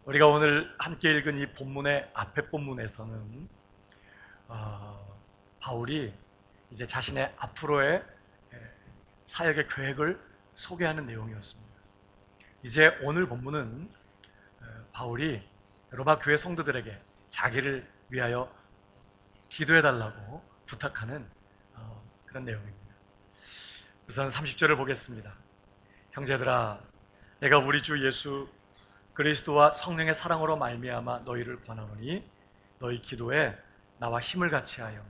우리가 오늘 함께 읽은 이 본문의 앞에 본문에서는 바울이 이제 자신의 앞으로의 사역의 계획을 소개하는 내용이었습니다. 이제 오늘 본문은 바울이 로마 교회 성도들에게 자기를 위하여 기도해달라고 부탁하는 그런 내용입니다. 우선 30절을 보겠습니다. 형제들아, 내가 우리 주 예수 그리스도와 성령의 사랑으로 말미암아 너희를 권하노니 너희 기도에 나와 힘을 같이하여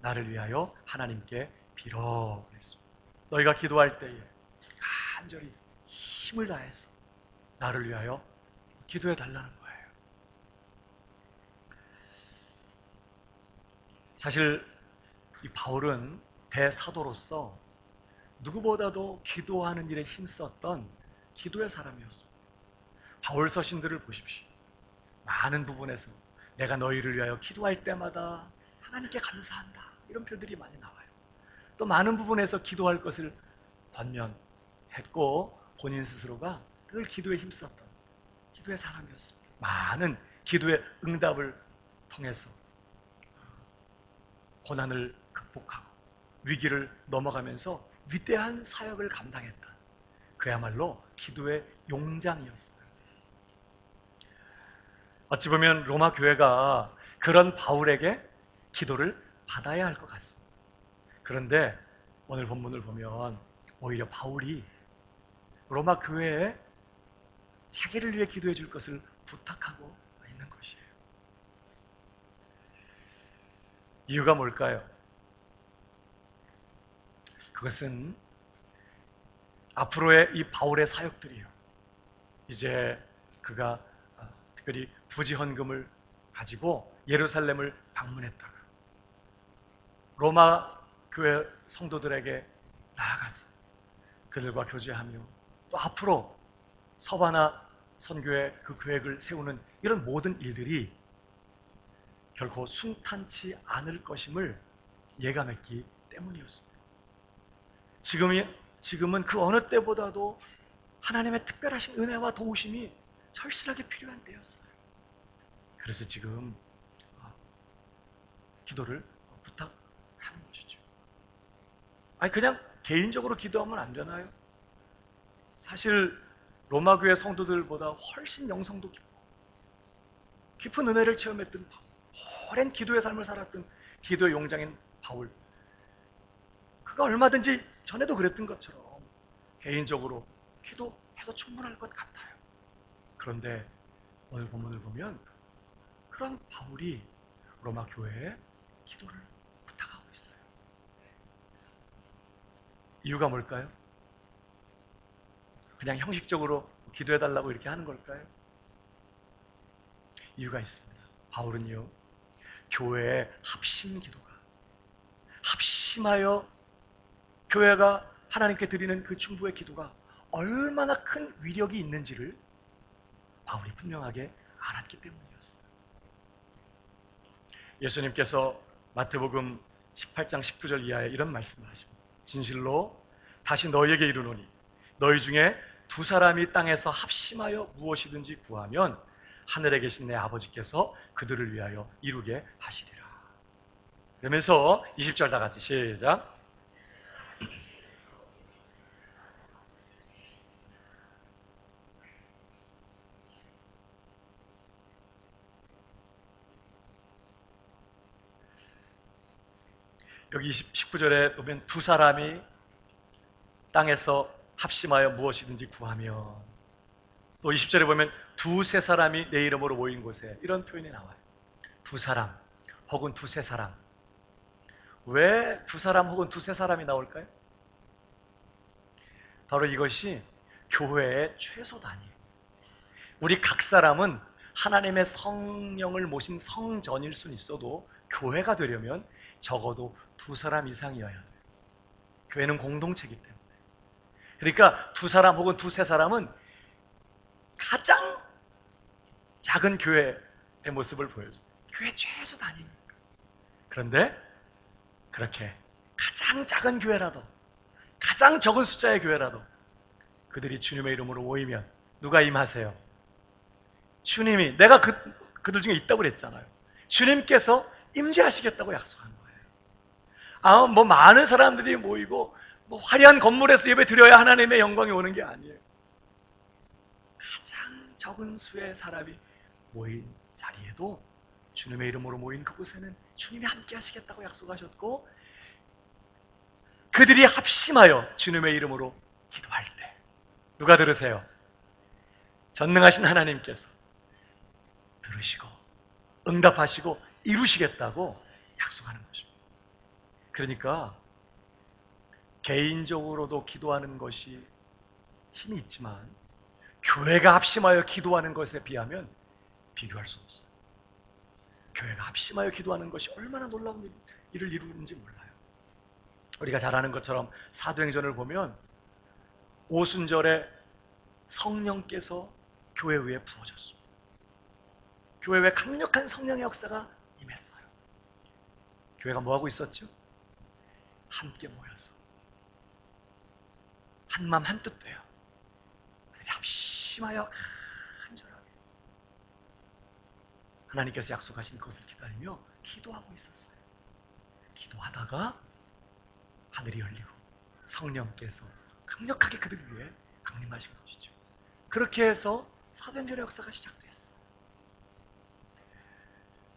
나를 위하여 하나님께 빌어 그랬습니다. 너희가 기도할 때에 간절히 힘을 다해서 나를 위하여 기도해 달라는 거예요. 사실 이 바울은 대사도로서 누구보다도 기도하는 일에 힘썼던 기도의 사람이었습니다. 바울 서신들을 보십시오. 많은 부분에서 내가 너희를 위하여 기도할 때마다 하나님께 감사한다, 이런 표들이 많이 나와요. 또 많은 부분에서 기도할 것을 권면했고 본인 스스로가 늘 기도에 힘썼던 기도의 사람이었습니다. 많은 기도의 응답을 통해서 고난을 극복하고 위기를 넘어가면서 위대한 사역을 감당했던 그야말로 기도의 용장이었어요. 어찌 보면 로마 교회가 그런 바울에게 기도를 받아야 할 것 같습니다. 그런데 오늘 본문을 보면 오히려 바울이 로마 교회에 자기를 위해 기도해 줄 것을 부탁하고 있는 것이에요. 이유가 뭘까요? 그것은 앞으로의 이 바울의 사역들이요, 이제 그가 특별히 부지헌금을 가지고 예루살렘을 방문했다가 로마 교회 성도들에게 나아가서 그들과 교제하며 또 앞으로 서바나 선교의 그 계획을 세우는 이런 모든 일들이 결코 순탄치 않을 것임을 예감했기 때문이었습니다. 지금은 그 어느 때보다도 하나님의 특별하신 은혜와 도우심이 절실하게 필요한 때였어요. 그래서 지금 기도를 부탁하는 것이죠. 아니, 그냥 개인적으로 기도하면 안 되나요? 사실 로마 교회 성도들보다 훨씬 영성도 깊은 은혜를 체험했던 오랜 기도의 삶을 살았던 기도의 용장인 바울, 그가 얼마든지 전에도 그랬던 것처럼 개인적으로 기도해도 충분할 것 같아요. 그런데 오늘 본문을 보면 그런 바울이 로마 교회에 기도를 부탁하고 있어요. 이유가 뭘까요? 그냥 형식적으로 기도해달라고 이렇게 하는 걸까요? 이유가 있습니다. 바울은요, 교회의 합심 기도가, 합심하여 교회가 하나님께 드리는 그 중보의 기도가 얼마나 큰 위력이 있는지를 바울이 분명하게 알았기 때문이었습니다. 예수님께서 마태복음 18장 19절 이하에 이런 말씀을 하십니다. 진실로 다시 너희에게 이르노니 너희 중에 두 사람이 땅에서 합심하여 무엇이든지 구하면 하늘에 계신 내 아버지께서 그들을 위하여 이루게 하시리라. 그러면서 20절 다 같이 시작. 여기 19절에 보면 두 사람이 땅에서 합심하여 무엇이든지 구하면, 또 20절에 보면 두세 사람이 내 이름으로 모인 곳에, 이런 표현이 나와요. 두 사람 혹은 두세 사람. 왜 두 사람 혹은 두세 사람이 나올까요? 바로 이것이 교회의 최소 단위예요. 우리 각 사람은 하나님의 성령을 모신 성전일 수는 있어도 교회가 되려면 적어도 두 사람 이상이어야 돼요. 교회는 공동체이기 때문에. 그러니까 두 사람 혹은 두세 사람은 가장 작은 교회의 모습을 보여줘요. 교회 최소 단위니까. 그런데 그렇게 가장 작은 교회라도, 가장 적은 숫자의 교회라도 그들이 주님의 이름으로 모이면 누가 임하세요? 주님이, 내가 그들 중에 있다고 그랬잖아요. 주님께서 임재하시겠다고 약속한 거예요. 뭐 많은 사람들이 모이고 뭐 화려한 건물에서 예배 드려야 하나님의 영광이 오는 게 아니에요. 가장 적은 수의 사람이 모인 자리에도, 주님의 이름으로 모인 그곳에는 주님이 함께 하시겠다고 약속하셨고, 그들이 합심하여 주님의 이름으로 기도할 때 누가 들으세요? 전능하신 하나님께서 들으시고 응답하시고 이루시겠다고 약속하는 것입니다. 그러니까 개인적으로도 기도하는 것이 힘이 있지만 교회가 합심하여 기도하는 것에 비하면 비교할 수 없어요. 교회가 합심하여 기도하는 것이 얼마나 놀라운 일을 이루는지 몰라요. 우리가 잘 아는 것처럼 사도행전을 보면 오순절에 성령께서 교회 위에 부어졌습니다. 교회 위에 강력한 성령의 역사가 임했어요. 교회가 뭐하고 있었죠? 함께 모여서 한마음 한뜻 돼요. 그들이 합심하여 간절하게 하나님께서 약속하신 것을 기다리며 기도하고 있었어요. 기도하다가 하늘이 열리고 성령께서 강력하게 그들 위해 강림하신 것이죠. 그렇게 해서 사도행전의 역사가 시작됐어요.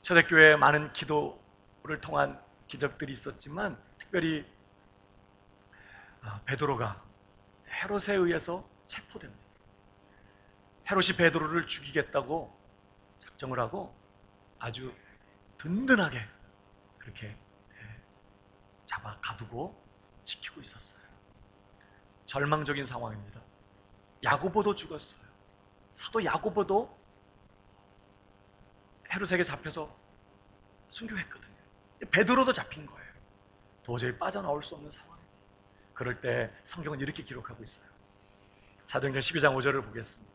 초대교회에 많은 기도를 통한 기적들이 있었지만 특별히 베드로가 헤롯에 의해서 체포됩니다. 헤롯이 베드로를 죽이겠다고 작정을 하고 아주 든든하게 그렇게 잡아 가두고 지키고 있었어요. 절망적인 상황입니다. 야고보도 죽었어요. 사도 야고보도 헤롯에게 잡혀서 순교했거든요. 베드로도 잡힌 거예요. 도저히 빠져나올 수 없는 상황입니다. 그럴 때 성경은 이렇게 기록하고 있어요. 사도행전 12장 5절을 보겠습니다.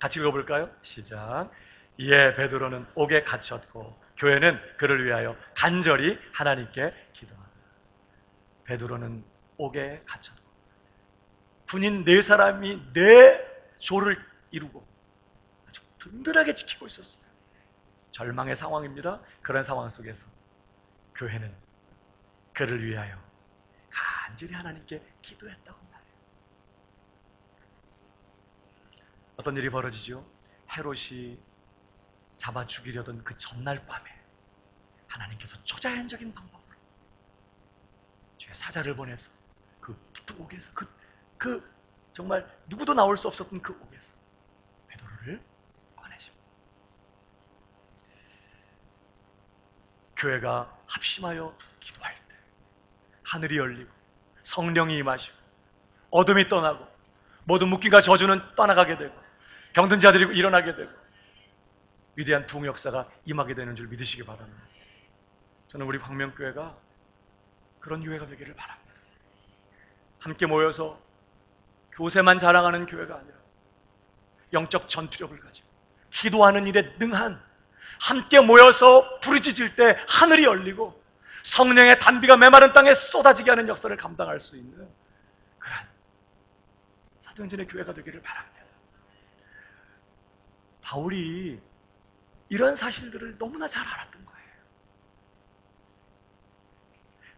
같이 읽어볼까요? 시작. 이에 베드로는 옥에 갇혔고 교회는 그를 위하여 간절히 하나님께 기도하다. 베드로는 옥에 갇혔고 군인 4사람이 4조를 이루고 아주 든든하게 지키고 있었어요. 절망의 상황입니다. 그런 상황 속에서 교회는 그를 위하여 간절히 하나님께 기도했다고 말해요. 어떤 일이 벌어지죠? 헤롯이 잡아 죽이려던 그 전날 밤에 하나님께서 초자연적인 방법으로 주의 사자를 보내서 그 깊은 옥에서 그 정말 누구도 나올 수 없었던 그 옥에서 베드로를 꺼내십니다. 교회가 합심하여 기도할 때 하늘이 열리고 성령이 임하시고 어둠이 떠나고 모든 묶임과 저주는 떠나가게 되고 병든 자들이 일어나게 되고 위대한 부흥 역사가 임하게 되는 줄 믿으시기 바랍니다. 저는 우리 광명교회가 그런 교회가 되기를 바랍니다. 함께 모여서 교세만 자랑하는 교회가 아니라 영적 전투력을 가지고 기도하는 일에 능한, 함께 모여서 부르짖을 때 하늘이 열리고 성령의 단비가 메마른 땅에 쏟아지게 하는 역사를 감당할 수 있는 그러한 사도행전의 교회가 되기를 바랍니다. 바울이 이런 사실들을 너무나 잘 알았던 거예요.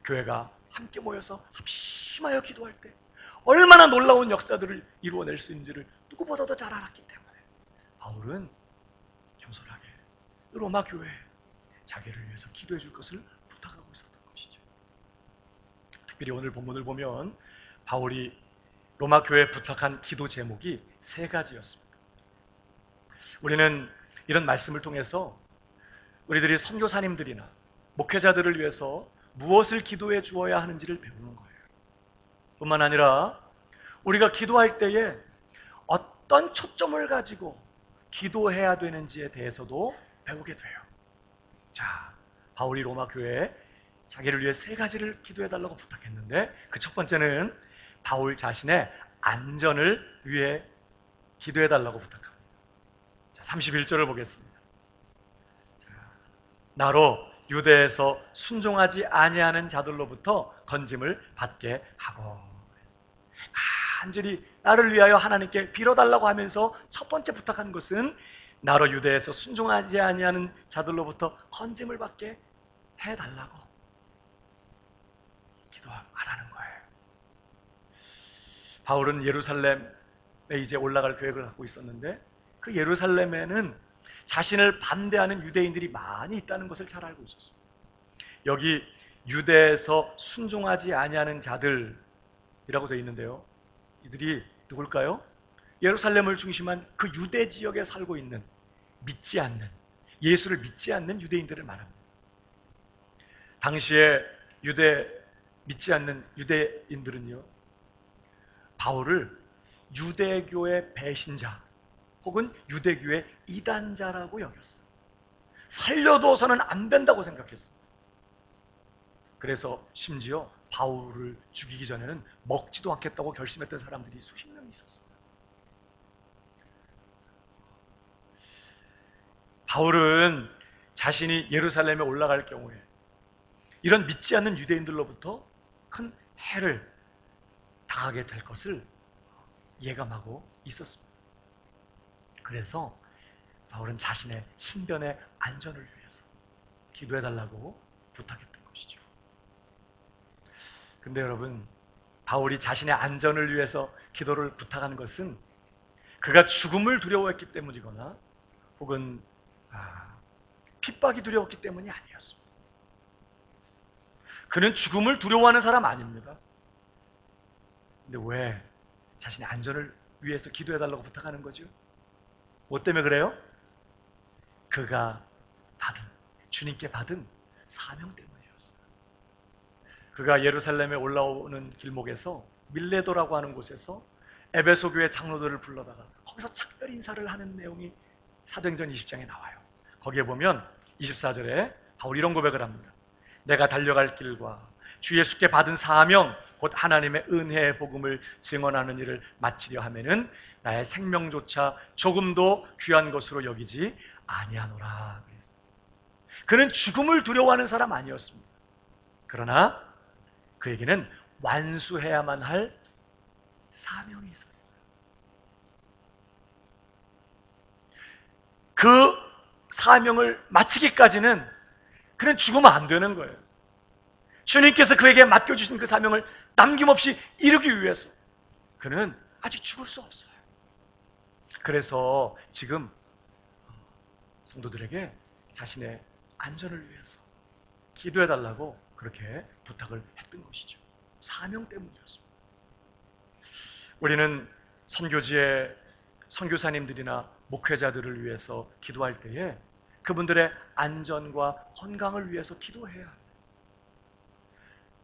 교회가 함께 모여서 합심하여 기도할 때 얼마나 놀라운 역사들을 이루어낼 수 있는지를 누구보다도 잘 알았기 때문에 바울은 겸손하게 로마 교회에 자기를 위해서 기도해 줄 것을 부탁하고 있었던 것이죠. 특별히 오늘 본문을 보면 바울이 로마 교회에 부탁한 기도 제목이 3가지였습니다. 우리는 이런 말씀을 통해서 우리들이 선교사님들이나 목회자들을 위해서 무엇을 기도해 주어야 하는지를 배우는 거예요. 뿐만 아니라 우리가 기도할 때에 어떤 초점을 가지고 기도해야 되는지에 대해서도 배우게 돼요. 자, 바울이 로마 교회에 자기를 위해 3가지를 기도해 달라고 부탁했는데 그 첫 번째는 바울 자신의 안전을 위해 기도해 달라고 부탁합니다. 자, 31절을 보겠습니다. 자, 나로 유대에서 순종하지 아니하는 자들로부터 건짐을 받게 하고, 간절히 나를 위하여 하나님께 빌어달라고 하면서 첫 번째 부탁한 것은 나로 유대에서 순종하지 아니하는 자들로부터 건짐을 받게 해달라고 기도 안 하는 거예요. 바울은 예루살렘에 이제 올라갈 계획을 갖고 있었는데 그 예루살렘에는 자신을 반대하는 유대인들이 많이 있다는 것을 잘 알고 있었습니다. 여기 유대에서 순종하지 아니하는 자들이라고 되어 있는데요. 이들이 누굴까요? 예루살렘을 중심한 그 유대 지역에 살고 있는 믿지 않는, 예수를 믿지 않는 유대인들을 말합니다. 당시에 믿지 않는 유대인들은요, 바울을 유대교의 배신자 혹은 유대교의 이단자라고 여겼어요. 살려둬서는 안 된다고 생각했습니다. 그래서 심지어 바울을 죽이기 전에는 먹지도 않겠다고 결심했던 사람들이 수십 명 있었어요. 바울은 자신이 예루살렘에 올라갈 경우에 이런 믿지 않는 유대인들로부터 큰 해를 당하게 될 것을 예감하고 있었습니다. 그래서 바울은 자신의 신변의 안전을 위해서 기도해달라고 부탁했던 것이죠. 근데 여러분, 바울이 자신의 안전을 위해서 기도를 부탁하는 것은 그가 죽음을 두려워했기 때문이거나 혹은 핍박이 두려웠기 때문이 아니었습니다. 그는 죽음을 두려워하는 사람 아닙니다. 근데 왜 자신의 안전을 위해서 기도해달라고 부탁하는 거죠? 뭐 때문에 그래요? 그가 주님께 받은 사명 때문이었어요. 그가 예루살렘에 올라오는 길목에서 밀레도라고 하는 곳에서 에베소 교회 장로들을 불러다가 거기서 작별 인사를 하는 내용이 사도행전 20장에 나와요. 거기에 보면 24절에 바울이 이런 고백을 합니다. 내가 달려갈 길과 주 예수께 받은 사명 곧 하나님의 은혜의 복음을 증언하는 일을 마치려 하면은 나의 생명조차 조금도 귀한 것으로 여기지 아니하노라. 그는 죽음을 두려워하는 사람 아니었습니다. 그러나 그에게는 완수해야만 할 사명이 있었어요. 그 사명을 마치기까지는 그는 죽으면 안 되는 거예요. 주님께서 그에게 맡겨주신 그 사명을 남김없이 이루기 위해서 그는 아직 죽을 수 없어요. 그래서 지금 성도들에게 자신의 안전을 위해서 기도해달라고 그렇게 부탁을 했던 것이죠. 사명 때문이었습니다. 우리는 선교지의 선교사님들이나 목회자들을 위해서 기도할 때에 그분들의 안전과 건강을 위해서 기도해야 합니다.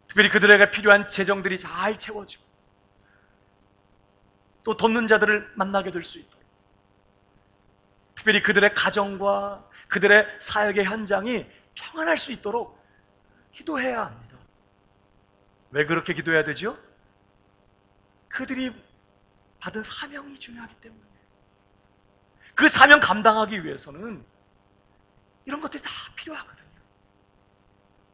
특별히 그들에게 필요한 재정들이 잘 채워지고 또 돕는 자들을 만나게 될 수 있도록 특별히 그들의 가정과 그들의 사역의 현장이 평안할 수 있도록 기도해야 합니다. 왜 그렇게 기도해야 되죠? 그들이 받은 사명이 중요하기 때문에 그 사명 감당하기 위해서는 이런 것들이 다 필요하거든요.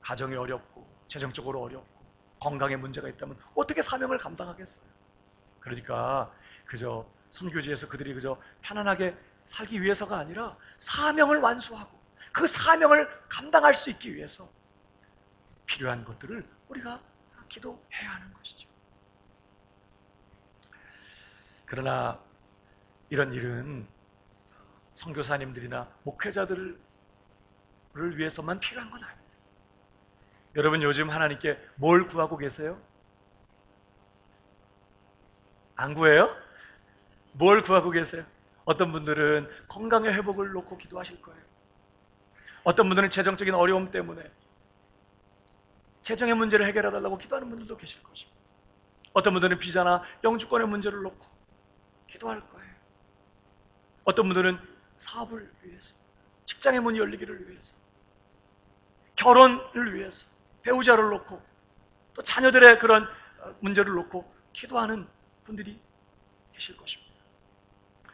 가정이 어렵고 재정적으로 어렵고 건강에 문제가 있다면 어떻게 사명을 감당하겠어요? 그러니까 그저 선교지에서 그들이 그저 편안하게 살기 위해서가 아니라 사명을 완수하고 그 사명을 감당할 수 있기 위해서 필요한 것들을 우리가 기도해야 하는 것이죠. 그러나 이런 일은 선교사님들이나 목회자들을 위해서만 필요한 건 아닙니다. 여러분 요즘 하나님께 뭘 구하고 계세요? 안 구해요? 뭘 구하고 계세요? 어떤 분들은 건강의 회복을 놓고 기도하실 거예요. 어떤 분들은 재정적인 어려움 때문에 재정의 문제를 해결해달라고 기도하는 분들도 계실 것입니다. 어떤 분들은 비자나 영주권의 문제를 놓고 기도할 거예요. 어떤 분들은 사업을 위해서, 직장의 문이 열리기를 위해서, 결혼을 위해서, 배우자를 놓고, 또 자녀들의 그런 문제를 놓고 기도하는 분들이 계실 것입니다.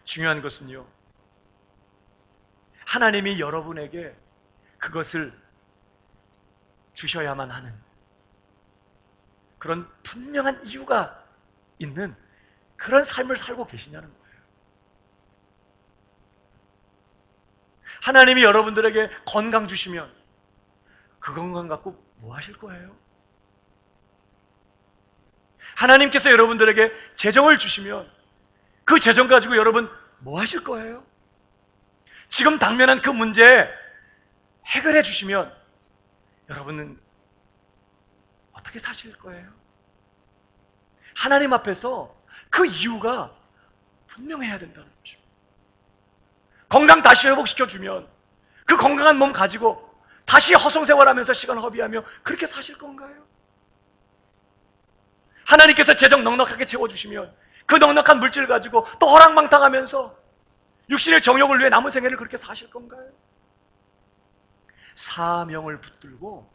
중요한 것은요, 하나님이 여러분에게 그것을 주셔야만 하는 그런 분명한 이유가 있는 그런 삶을 살고 계시냐는 거예요. 하나님이 여러분들에게 건강 주시면 그 건강 갖고 뭐 하실 거예요? 하나님께서 여러분들에게 재정을 주시면 그 재정 가지고 여러분 뭐 하실 거예요? 지금 당면한 그 문제 해결해 주시면 여러분은 어떻게 사실 거예요? 하나님 앞에서 그 이유가 분명해야 된다는 거죠. 건강 다시 회복시켜주면 그 건강한 몸 가지고 다시 허송생활하면서 시간 허비하며 그렇게 사실 건가요? 하나님께서 재정 넉넉하게 채워주시면 그 넉넉한 물질 가지고 또 허랑방탕하면서 육신의 정욕을 위해 남은 생애를 그렇게 사실 건가요? 사명을 붙들고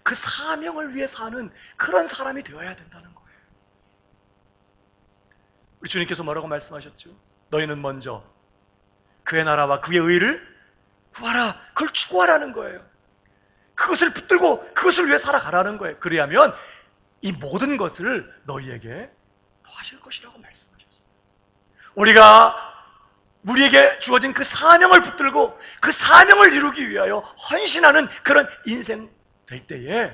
그 사명을 위해 사는 그런 사람이 되어야 된다는 거예요. 우리 주님께서 뭐라고 말씀하셨죠? 너희는 먼저 그의 나라와 그의 의를 구하라. 그걸 추구하라는 거예요. 그것을 붙들고 그것을 위해 살아가라는 거예요. 그래야면 이 모든 것을 너희에게 더하실 것이라고 말씀하셨어요. 우리에게 주어진 그 사명을 붙들고 그 사명을 이루기 위하여 헌신하는 그런 인생 될 때에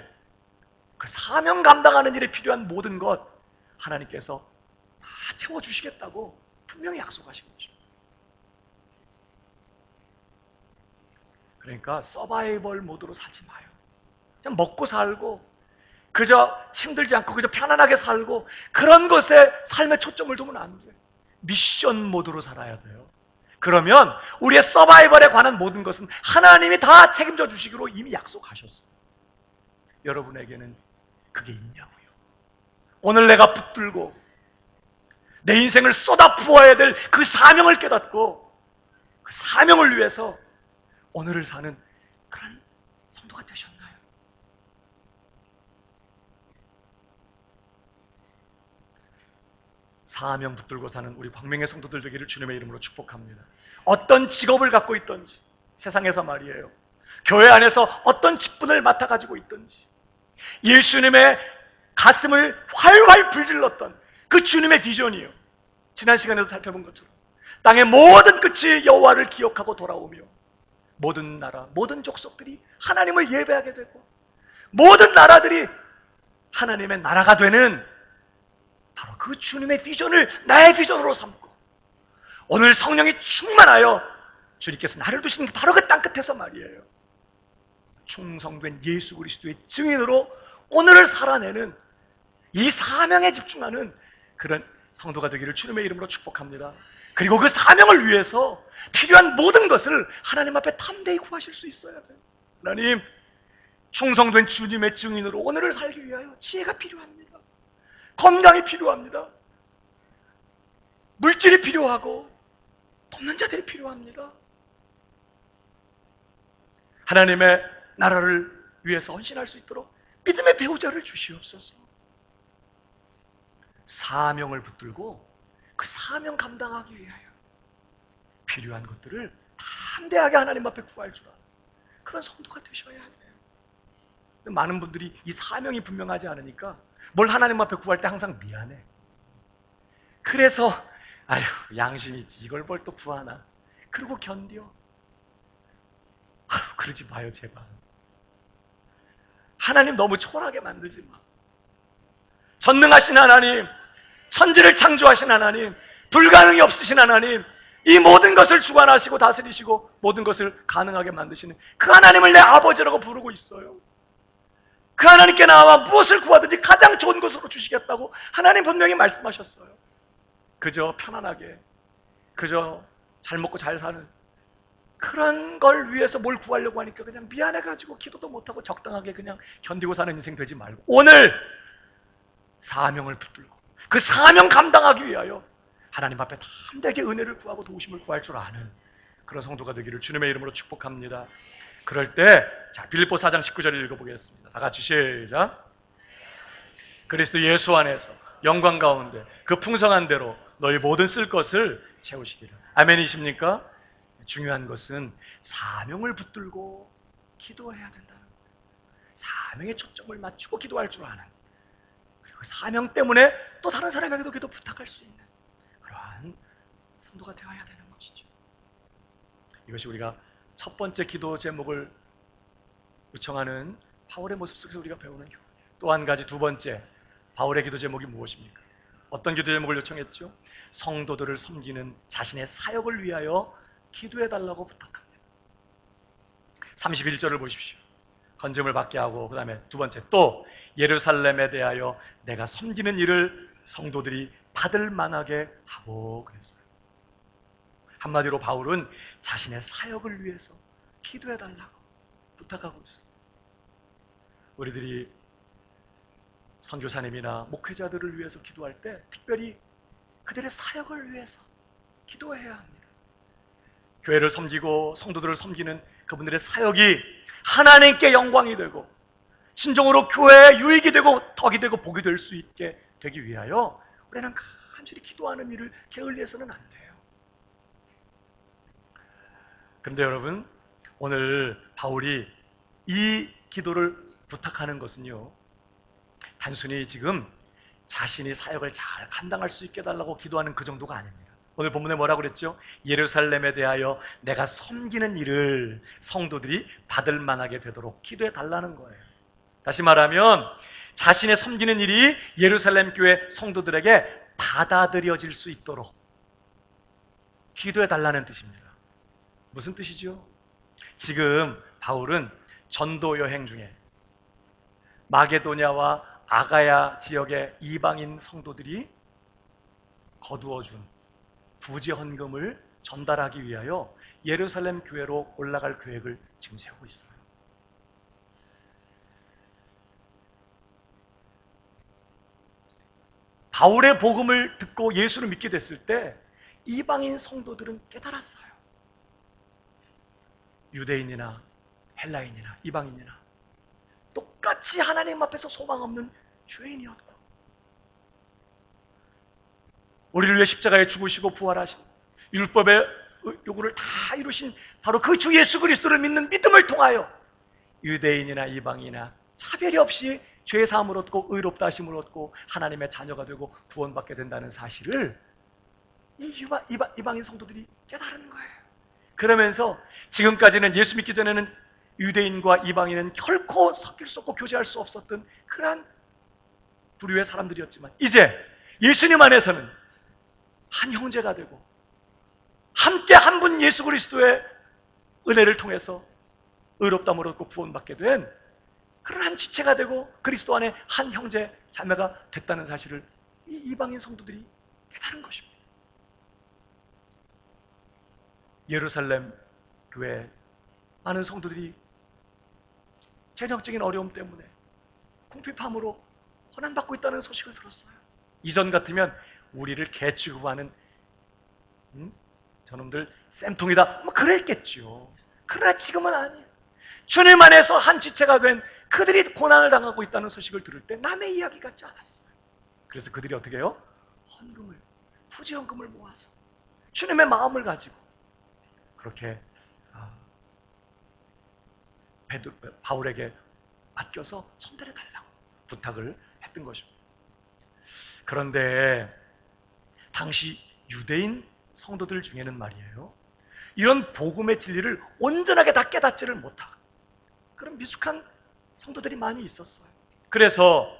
그 사명 감당하는 일에 필요한 모든 것 하나님께서 다 채워주시겠다고 분명히 약속하신 거죠. 그러니까 서바이벌 모드로 살지 마요. 그냥 먹고 살고 그저 힘들지 않고 그저 편안하게 살고 그런 것에 삶의 초점을 두면 안 돼요. 미션 모드로 살아야 돼요. 그러면 우리의 서바이벌에 관한 모든 것은 하나님이 다 책임져 주시기로 이미 약속하셨어요. 여러분에게는 그게 있냐고요. 오늘 내가 붙들고 내 인생을 쏟아 부어야 될 그 사명을 깨닫고 그 사명을 위해서 오늘을 사는 그런 성도가 되셨나요? 사명 붙들고 사는 우리 광명의 성도들 되기를 주님의 이름으로 축복합니다. 어떤 직업을 갖고 있든지 세상에서 말이에요. 교회 안에서 어떤 직분을 맡아 가지고 있든지 예수님의 가슴을 활활 불질렀던 그 주님의 비전이요. 지난 시간에도 살펴본 것처럼 땅의 모든 끝이 여호와를 기억하고 돌아오며 모든 나라, 모든 족속들이 하나님을 예배하게 되고 모든 나라들이 하나님의 나라가 되는 바로 그 주님의 비전을 나의 비전으로 삼고 오늘 성령이 충만하여 주님께서 나를 두신 바로 그 땅끝에서 말이에요. 충성된 예수 그리스도의 증인으로 오늘을 살아내는 이 사명에 집중하는 그런 성도가 되기를 주님의 이름으로 축복합니다. 그리고 그 사명을 위해서 필요한 모든 것을 하나님 앞에 담대히 구하실 수 있어야 돼요. 하나님, 충성된 주님의 증인으로 오늘을 살기 위하여 지혜가 필요합니다. 건강이 필요합니다. 물질이 필요하고 돕는 자들이 필요합니다. 하나님의 나라를 위해서 헌신할 수 있도록 믿음의 배우자를 주시옵소서. 사명을 붙들고 그 사명 감당하기 위하여 필요한 것들을 담대하게 하나님 앞에 구할 줄 아는 그런 성도가 되셔야 돼요. 많은 분들이 이 사명이 분명하지 않으니까 뭘 하나님 앞에 구할 때 항상 미안해. 그래서 아휴 양심 있지 이걸 뭘 또 구하나. 그리고 견뎌. 아휴 그러지 마요 제발. 하나님 너무 초라하게 만들지 마. 전능하신 하나님, 천지를 창조하신 하나님, 불가능이 없으신 하나님, 이 모든 것을 주관하시고 다스리시고 모든 것을 가능하게 만드시는 그 하나님을 내 아버지라고 부르고 있어요. 그 하나님께 나와 무엇을 구하든지 가장 좋은 것으로 주시겠다고 하나님 분명히 말씀하셨어요. 그저 편안하게, 그저 잘 먹고 잘 사는 그런 걸 위해서 뭘 구하려고 하니까 그냥 미안해가지고 기도도 못하고 적당하게 그냥 견디고 사는 인생 되지 말고 오늘 사명을 붙들고 그 사명 감당하기 위하여 하나님 앞에 담대하게 은혜를 구하고 도우심을 구할 줄 아는 그런 성도가 되기를 주님의 이름으로 축복합니다. 그럴 때 자, 빌립보 4장 19절을 읽어보겠습니다. 다 같이 시작. 그리스도 예수 안에서 영광 가운데 그 풍성한 대로 너희 모든 쓸 것을 채우시리라. 아멘이십니까? 중요한 것은 사명을 붙들고 기도해야 된다는 거예요. 사명에 초점을 맞추고 기도할 줄 아는, 그리고 사명 때문에 또 다른 사람에게도 기도 부탁할 수 있는 그러한 성도가 되어야 되는 것이죠. 이것이 우리가 첫 번째 기도 제목을 요청하는 바울의 모습 속에서 우리가 배우는 교훈. 또 한 가지, 두 번째, 바울의 기도 제목이 무엇입니까? 어떤 기도 제목을 요청했죠? 성도들을 섬기는 자신의 사역을 위하여 기도해달라고 부탁합니다. 31절을 보십시오. 건짐을 받게 하고, 그 다음에 두 번째, 또 예루살렘에 대하여 내가 섬기는 일을 성도들이 받을 만하게 하고 그랬어요. 한마디로 바울은 자신의 사역을 위해서 기도해달라고 부탁하고 있어요. 우리들이 선교사님이나 목회자들을 위해서 기도할 때 특별히 그들의 사역을 위해서 기도해야 합니다. 교회를 섬기고 성도들을 섬기는 그분들의 사역이 하나님께 영광이 되고 진정으로 교회에 유익이 되고 덕이 되고 복이 될 수 있게 되기 위하여 우리는 간절히 기도하는 일을 게을리해서는 안 돼요. 그런데 여러분, 오늘 바울이 이 기도를 부탁하는 것은요, 단순히 지금 자신이 사역을 잘 감당할 수 있게 해달라고 기도하는 그 정도가 아닙니다. 오늘 본문에 뭐라고 그랬죠? 예루살렘에 대하여 내가 섬기는 일을 성도들이 받을 만하게 되도록 기도해 달라는 거예요. 다시 말하면 자신의 섬기는 일이 예루살렘 교회 성도들에게 받아들여질 수 있도록 기도해 달라는 뜻입니다. 무슨 뜻이죠? 지금 바울은 전도 여행 중에 마게도냐와 아가야 지역의 이방인 성도들이 거두어준 구제 헌금을 전달하기 위하여 예루살렘 교회로 올라갈 계획을 지금 세우고 있어요. 바울의 복음을 듣고 예수를 믿게 됐을 때 이방인 성도들은 깨달았어요. 유대인이나 헬라인이나 이방인이나 똑같이 하나님 앞에서 소망 없는 죄인이었고, 우리를 위해 십자가에 죽으시고 부활하신 율법의 요구를 다 이루신 바로 그 주 예수 그리스도를 믿는 믿음을 통하여 유대인이나 이방인이나 차별이 없이 죄 사함을 얻고 의롭다 하심을 얻고 하나님의 자녀가 되고 구원받게 된다는 사실을 이 이방인 성도들이 깨달은 거예요. 그러면서 지금까지는 예수 믿기 전에는 유대인과 이방인은 결코 섞일 수 없고 교제할 수 없었던 그러한 부류의 사람들이었지만, 이제 예수님 안에서는 한 형제가 되고 함께 한 분 예수 그리스도의 은혜를 통해서 의롭다함을 얻고 구원받게 된 그런 한 지체가 되고 그리스도 안에 한 형제 자매가 됐다는 사실을 이 이방인 성도들이 깨달은 것입니다. 예루살렘 교회 많은 성도들이 재정적인 어려움 때문에 궁핍함으로 고난받고 있다는 소식을 들었어요. 이전 같으면 우리를 개 취급하는 저놈들 쌤통이다 뭐 그랬겠죠. 그러나 지금은 아니에요. 주님 안에서 한 지체가 된 그들이 고난을 당하고 있다는 소식을 들을 때 남의 이야기 같지 않았어요. 그래서 그들이 어떻게 해요? 헌금을, 후지헌금을 모아서 주님의 마음을 가지고 그렇게 바울에게 맡겨서 전달해 달라고 부탁을 했던 것입니다. 그런데 당시 유대인 성도들 중에는 말이에요, 이런 복음의 진리를 온전하게 다 깨닫지를 못하고 그런 미숙한 성도들이 많이 있었어요. 그래서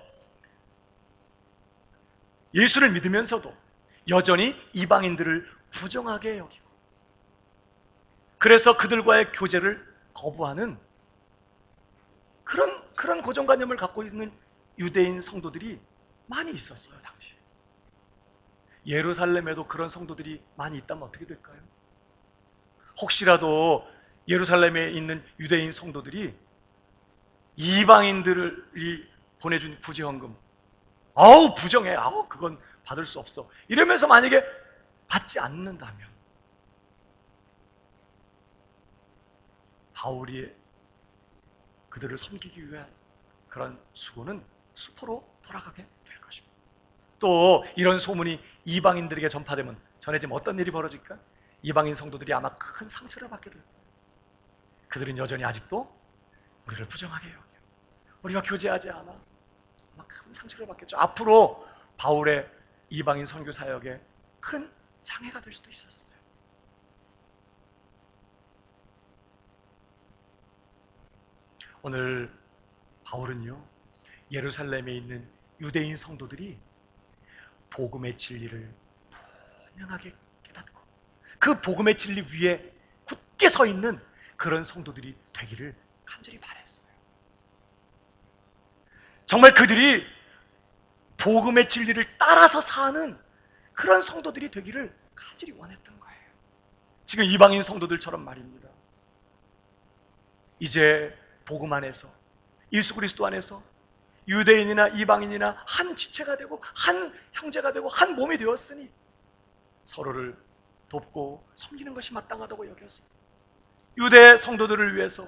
예수를 믿으면서도 여전히 이방인들을 부정하게 여기고, 그래서 그들과의 교제를 거부하는 그런 고정관념을 갖고 있는 유대인 성도들이 많이 있었어요, 당시. 예루살렘에도 그런 성도들이 많이 있다면 어떻게 될까요? 혹시라도 예루살렘에 있는 유대인 성도들이 이방인들이 보내준 구제헌금, 아우 부정해, 아우 그건 받을 수 없어, 이러면서 만약에 받지 않는다면 바울이 그들을 섬기기 위한 그런 수고는 수포로 돌아가게 될 것입니다. 또 이런 소문이 이방인들에게 전파되면, 전해지면 어떤 일이 벌어질까? 이방인 성도들이 아마 큰 상처를 받게 될 거예요. 그들은 여전히 아직도 우리를 부정하게 여겨요. 우리가 교제하지 않아. 아마 큰 상처를 받겠죠. 앞으로 바울의 이방인 선교 사역에 큰 장애가 될 수도 있었어요. 오늘 바울은요, 예루살렘에 있는 유대인 성도들이 복음의 진리를 분명하게 깨닫고 그 복음의 진리 위에 굳게 서 있는 그런 성도들이 되기를 간절히 바랬어요. 정말 그들이 복음의 진리를 따라서 사는 그런 성도들이 되기를 간절히 원했던 거예요. 지금 이방인 성도들처럼 말입니다. 이제 복음 안에서, 예수 그리스도 안에서 유대인이나 이방인이나 한 지체가 되고 한 형제가 되고 한 몸이 되었으니 서로를 돕고 섬기는 것이 마땅하다고 여겨서 유대 성도들을 위해서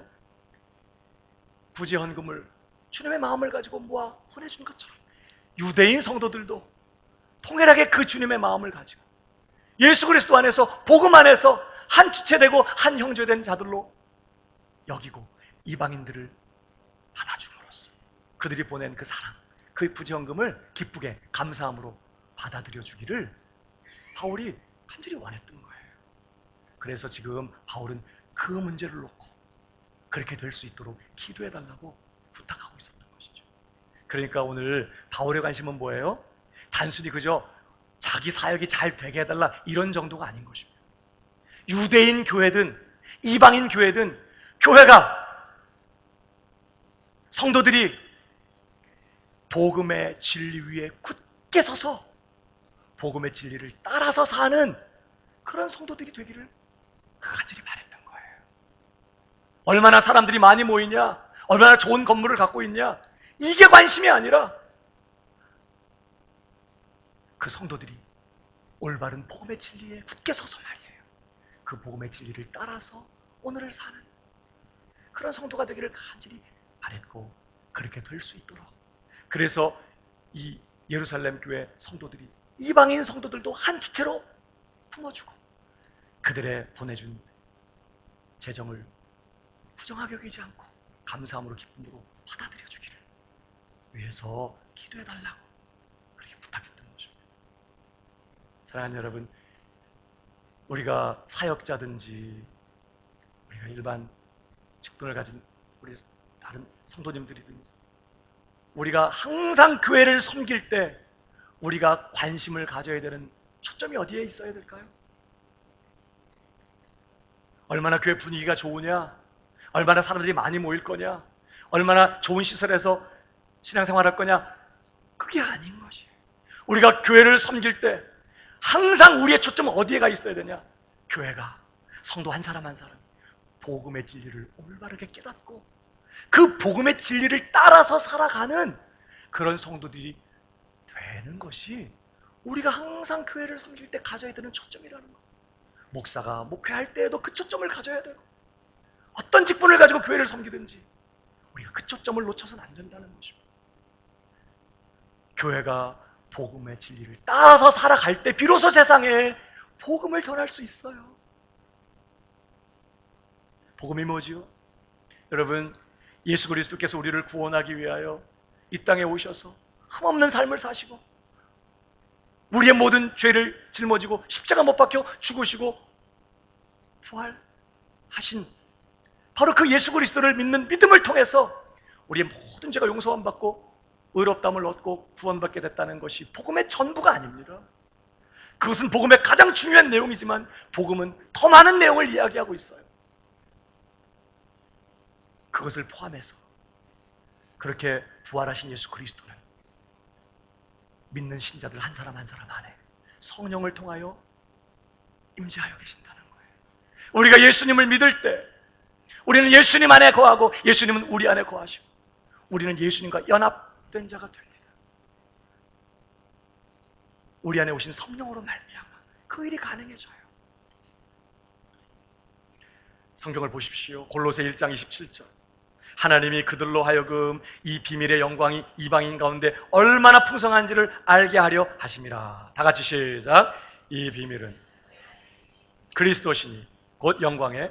구제헌금을 주님의 마음을 가지고 모아 보내준 것처럼 유대인 성도들도 통일하게 그 주님의 마음을 가지고 예수 그리스도 안에서 복음 안에서 한 지체되고 한 형제된 자들로 여기고 이방인들을 받아줌으로써 그들이 보낸 그 사랑, 그 구제헌금을 기쁘게 감사함으로 받아들여 주기를 바울이 간절히 원했던 거예요. 그래서 지금 바울은 그 문제를 놓고 그렇게 될 수 있도록 기도해 달라고 부탁하고 있었던 것이죠. 그러니까 오늘 바울의 관심은 뭐예요? 단순히 그저 자기 사역이 잘 되게 해달라 이런 정도가 아닌 것입니다. 유대인 교회든 이방인 교회든 교회가 성도들이 복음의 진리 위에 굳게 서서 복음의 진리를 따라서 사는 그런 성도들이 되기를 간절히 바랬던 거예요. 얼마나 사람들이 많이 모이냐, 얼마나 좋은 건물을 갖고 있냐, 이게 관심이 아니라 그 성도들이 올바른 복음의 진리에 굳게 서서 말이에요. 그 복음의 진리를 따라서 오늘을 사는 그런 성도가 되기를 간절히 바랬고 그렇게 될 수 있도록 그래서 이 예루살렘 교회 성도들이 이방인 성도들도 한 지체로 품어주고 그들의 보내준 재정을 부정하게 여기지 않고 감사함으로 기쁨으로 받아들여 주기를 위해서 기도해 달라고 그렇게 부탁했던 것입니다. 사랑하는 여러분, 우리가 사역자든지 우리가 일반 직분을 가진 우리 다른 성도님들이든지 우리가 항상 교회를 섬길 때 우리가 관심을 가져야 되는 초점이 어디에 있어야 될까요? 얼마나 교회 분위기가 좋으냐, 얼마나 사람들이 많이 모일 거냐, 얼마나 좋은 시설에서 신앙생활 할 거냐, 그게 아닌 것이에요. 우리가 교회를 섬길 때 항상 우리의 초점은 어디에 가 있어야 되냐? 교회가 성도 한 사람 한 사람 복음의 진리를 올바르게 깨닫고 그 복음의 진리를 따라서 살아가는 그런 성도들이 되는 것이 우리가 항상 교회를 섬길 때 가져야 되는 초점이라는 거예요. 목사가 목회할 때에도 그 초점을 가져야 되고 어떤 직분을 가지고 교회를 섬기든지 우리가 그 초점을 놓쳐서는 안 된다는 것입니다. 교회가 복음의 진리를 따라서 살아갈 때 비로소 세상에 복음을 전할 수 있어요. 복음이 뭐지요? 여러분, 예수 그리스도께서 우리를 구원하기 위하여 이 땅에 오셔서 흠없는 삶을 사시고 우리의 모든 죄를 짊어지고 십자가 못 박혀 죽으시고 부활하신 바로 그 예수 그리스도를 믿는 믿음을 통해서 우리의 모든 죄가 용서함 받고 의롭다함을 얻고 구원받게 됐다는 것이 복음의 전부가 아닙니다. 그것은 복음의 가장 중요한 내용이지만 복음은 더 많은 내용을 이야기하고 있어요. 그것을 포함해서 그렇게 부활하신 예수 그리스도는 믿는 신자들 한 사람 한 사람 안에 성령을 통하여 임재하여 계신다는 거예요. 우리가 예수님을 믿을 때 우리는 예수님 안에 거하고 예수님은 우리 안에 거하시고 우리는 예수님과 연합된 자가 됩니다. 우리 안에 오신 성령으로 말미암아 그 일이 가능해져요. 성경을 보십시오. 골로새 1장 27절. 하나님이 그들로 하여금 이 비밀의 영광이 이방인 가운데 얼마나 풍성한지를 알게 하려 하심이라. 다 같이 시작. 이 비밀은 그리스도시니 곧 영광의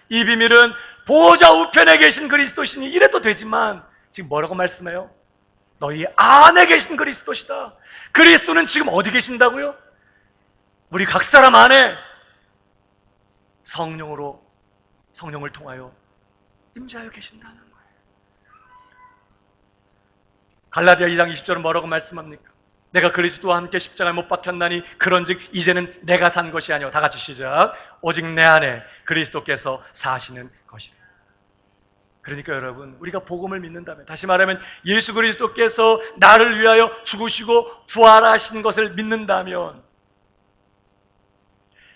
이 비밀은 보좌 우편에 계신 그리스도시니 이래도 되지만 지금 뭐라고 말씀해요? 너희 안에 계신 그리스도시다. 그리스도는 지금 어디 계신다고요? 우리 각 사람 안에 성령을 통하여 임재하여 계신다는 거예요. 갈라디아 2장 20절은 뭐라고 말씀합니까? 내가 그리스도와 함께 십자가에 못 박혔나니 그런즉 이제는 내가 산 것이 아니오. 다 같이 시작. 오직 내 안에 그리스도께서 사시는 것이라. 그러니까 여러분, 우리가 복음을 믿는다면, 다시 말하면 예수 그리스도께서 나를 위하여 죽으시고 부활하신 것을 믿는다면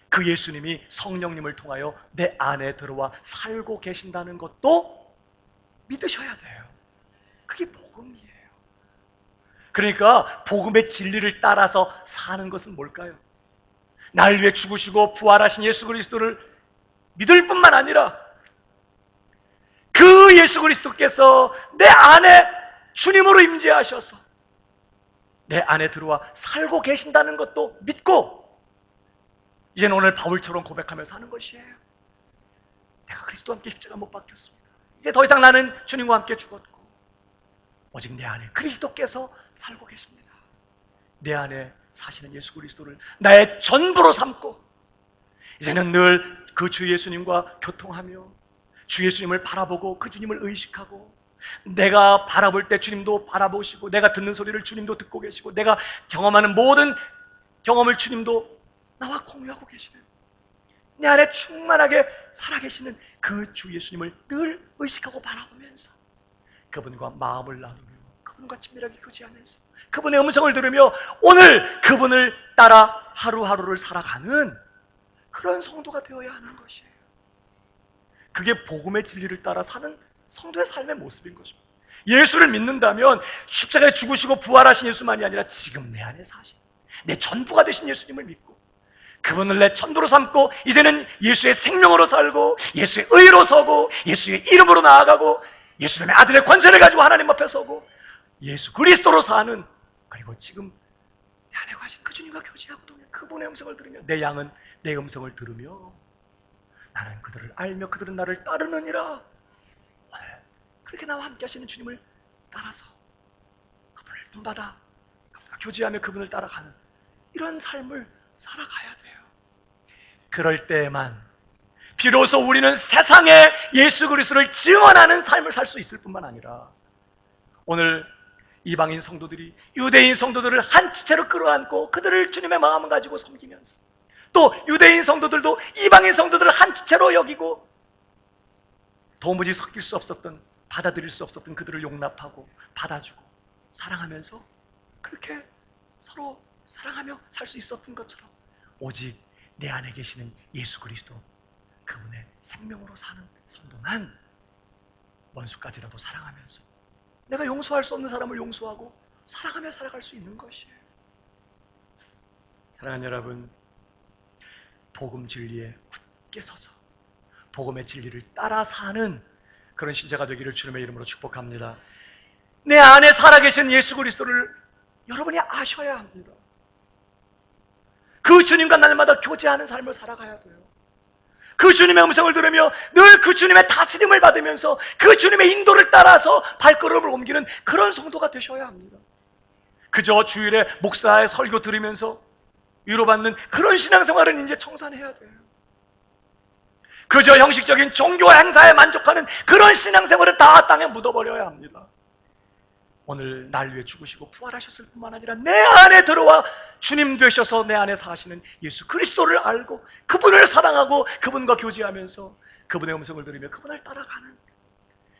그 예수님이 성령님을 통하여 내 안에 들어와 살고 계신다는 것도 믿으셔야 돼요. 그게 복음이에요. 그러니까 복음의 진리를 따라서 사는 것은 뭘까요? 날 위해 죽으시고 부활하신 예수 그리스도를 믿을 뿐만 아니라 그 예수 그리스도께서 내 안에 주님으로 임재하셔서 내 안에 들어와 살고 계신다는 것도 믿고, 이제는 오늘 바울처럼 고백하며 사는 것이에요. 내가 그리스도와 함께 십자가 못 박혔습니다. 이제 더 이상 나는 주님과 함께 죽었고 오직 내 안에 그리스도께서 살고 계십니다. 내 안에 사시는 예수 그리스도를 나의 전부로 삼고 이제는 늘 그 주 예수님과 교통하며 주 예수님을 바라보고 그 주님을 의식하고, 내가 바라볼 때 주님도 바라보시고, 내가 듣는 소리를 주님도 듣고 계시고, 내가 경험하는 모든 경험을 주님도 나와 공유하고 계시는, 내 안에 충만하게 살아계시는 그 주 예수님을 늘 의식하고 바라보면서 그분과 마음을 나누며 그분과 친밀하게 교제하면서 그분의 음성을 들으며 오늘 그분을 따라 하루하루를 살아가는 그런 성도가 되어야 하는 것이에요. 그게 복음의 진리를 따라 사는 성도의 삶의 모습인 것입니다. 예수를 믿는다면 십자가에 죽으시고 부활하신 예수만이 아니라 지금 내 안에 사신 내 전부가 되신 예수님을 믿고 그분을 내 전부로 삼고 이제는 예수의 생명으로 살고 예수의 의로 서고 예수의 이름으로 나아가고 예수님의 아들의 권세를 가지고 하나님 앞에 서고 예수 그리스도로 사는, 그리고 지금 내 안에 가신 그 주님과 교제하고 동행 그분의 음성을 들으며 내 양은 내 음성을 들으며 나는 그들을 알며 그들은 나를 따르느니라. 오늘 그렇게 나와 함께 하시는 주님을 따라서 그분을 본받아 그분과 교제하며 그분을 따라가는 이런 삶을 살아가야 돼요. 그럴 때에만 비로소 우리는 세상에 예수 그리스도를 증언하는 삶을 살 수 있을 뿐만 아니라 오늘 이방인 성도들이 유대인 성도들을 한 지체로 끌어안고 그들을 주님의 마음을 가지고 섬기면서, 또 유대인 성도들도 이방인 성도들을 한 지체로 여기고 도무지 섞일 수 없었던, 받아들일 수 없었던 그들을 용납하고 받아주고 사랑하면서 그렇게 서로 사랑하며 살 수 있었던 것처럼 오직 내 안에 계시는 예수 그리스도 그분의 생명으로 사는 성도만 원수까지라도 사랑하면서 내가 용서할 수 없는 사람을 용서하고 사랑하며 살아갈 수 있는 것이에요. 사랑하는 여러분, 복음 진리에 굳게 서서 복음의 진리를 따라 사는 그런 신자가 되기를 주님의 이름으로 축복합니다. 내 안에 살아계신 예수 그리스도를 여러분이 아셔야 합니다. 그 주님과 날마다 교제하는 삶을 살아가야 돼요. 그 주님의 음성을 들으며 늘 그 주님의 다스림을 받으면서 그 주님의 인도를 따라서 발걸음을 옮기는 그런 성도가 되셔야 합니다. 그저 주일에 목사의 설교 들으면서 위로받는 그런 신앙생활은 이제 청산해야 돼요. 그저 형식적인 종교 행사에 만족하는 그런 신앙생활은 다 땅에 묻어버려야 합니다. 오늘 날 위해 죽으시고 부활하셨을 뿐만 아니라 내 안에 들어와 주님 되셔서 내 안에 사시는 예수 그리스도를 알고 그분을 사랑하고 그분과 교제하면서 그분의 음성을 들으며 그분을 따라가는,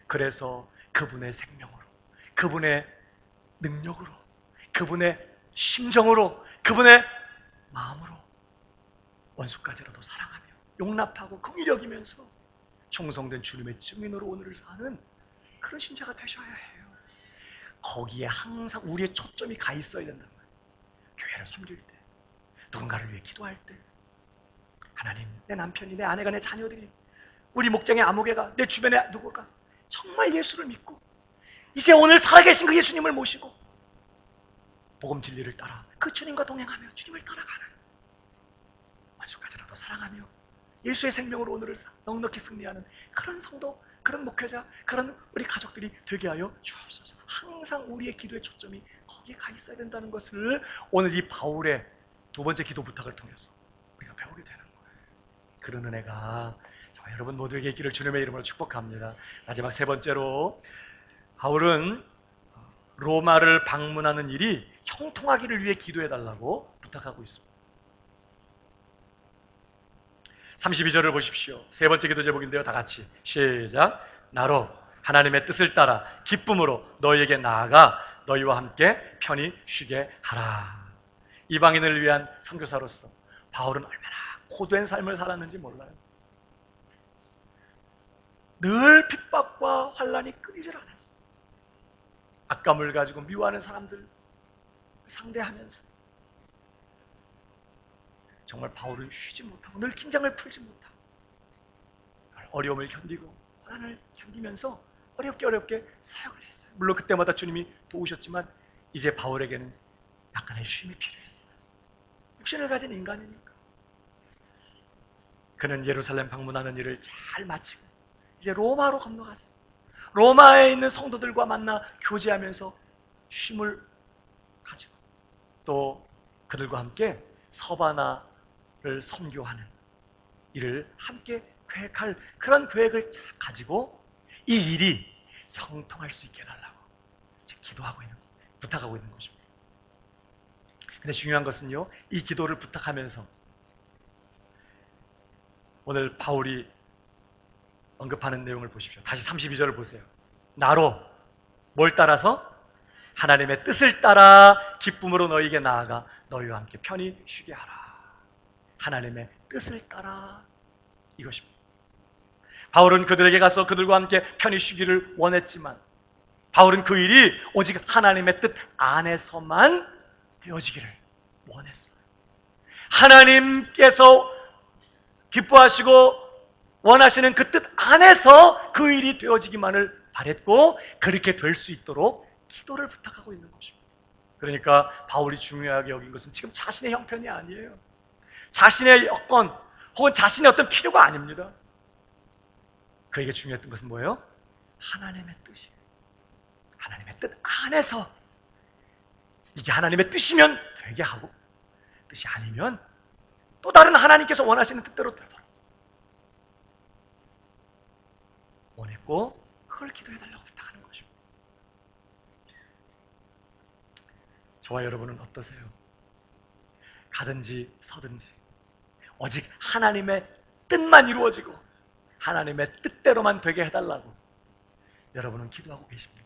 그래서 그분의 생명으로, 그분의 능력으로, 그분의 심정으로, 그분의 마음으로 원수까지라도 사랑하며 용납하고 긍휼히 여기면서 충성된 주님의 증인으로 오늘을 사는 그런 신자가 되셔야 해요. 거기에 항상 우리의 초점이 가 있어야 된단 말이에요. 교회를 섬길 때, 누군가를 위해 기도할 때, 하나님, 내 남편이, 내 아내가, 내 자녀들이, 우리 목장의 아무개가, 내 주변에 누구가 정말 예수를 믿고 이제 오늘 살아계신 그 예수님을 모시고 복음 진리를 따라 그 주님과 동행하며 주님을 따라가는, 원수까지라도 사랑하며 예수의 생명으로 오늘을 넉넉히 승리하는 그런 성도, 그런 목회자, 그런 우리 가족들이 되게 하여 주옵소서. 항상 우리의 기도의 초점이 거기에 가 있어야 된다는 것을 오늘 이 바울의 두 번째 기도 부탁을 통해서 우리가 배우게 되는 거예요. 그런 은혜가 저와 여러분 모두에게 있기를 주님의 이름으로 축복합니다. 마지막 세 번째로, 바울은 로마를 방문하는 일이 형통하기를 위해 기도해달라고 부탁하고 있습니다. 32절을 보십시오. 세 번째 기도 제목인데요. 다 같이 시작. 나로 하나님의 뜻을 따라 기쁨으로 너희에게 나아가 너희와 함께 편히 쉬게 하라. 이방인을 위한 선교사로서 바울은 얼마나 고된 삶을 살았는지 몰라요. 늘 핍박과 환란이 끊이질 않았어. 악감을 가지고 미워하는 사람들 상대하면서 정말 바울은 쉬지 못하고 늘 긴장을 풀지 못하고 어려움을 견디고 고난을 견디면서 어렵게 사역을 했어요. 물론 그때마다 주님이 도우셨지만 이제 바울에게는 약간의 쉼이 필요했어요. 육신을 가진 인간이니까. 그는 예루살렘 방문하는 일을 잘 마치고 이제 로마로 건너가서 로마에 있는 성도들과 만나 교제하면서 쉼을 가지고 또 그들과 함께 서바나를 선교하는 일을 함께 계획할 그런 계획을 가지고 이 일이 형통할 수 있게 해달라고 기도하고 있는, 부탁하고 있는 것입니다. 근데 중요한 것은요, 이 기도를 부탁하면서 오늘 바울이 언급하는 내용을 보십시오. 다시 32절을 보세요. 나로 뭘 따라서? 하나님의 뜻을 따라 기쁨으로 너희에게 나아가 너희와 함께 편히 쉬게 하라. 하나님의 뜻을 따라 이것입니다. 바울은 그들에게 가서 그들과 함께 편히 쉬기를 원했지만 바울은 그 일이 오직 하나님의 뜻 안에서만 되어지기를 원했어요. 하나님께서 기뻐하시고 원하시는 그 뜻 안에서 그 일이 되어지기만을 바랬고 그렇게 될 수 있도록 기도를 부탁하고 있는 것입니다. 그러니까 바울이 중요하게 여긴 것은 지금 자신의 형편이 아니에요. 자신의 여건 혹은 자신의 어떤 필요가 아닙니다. 그에게 중요했던 것은 뭐예요? 하나님의 뜻이에요. 하나님의 뜻 안에서 이게 하나님의 뜻이면 되게 하고 뜻이 아니면 또 다른 하나님께서 원하시는 뜻대로 되도록 원했고 그걸 기도해달라고 부탁하는 것입니다. 저와 여러분은 어떠세요? 가든지 서든지 오직 하나님의 뜻만 이루어지고 하나님의 뜻대로만 되게 해달라고 여러분은 기도하고 계십니까?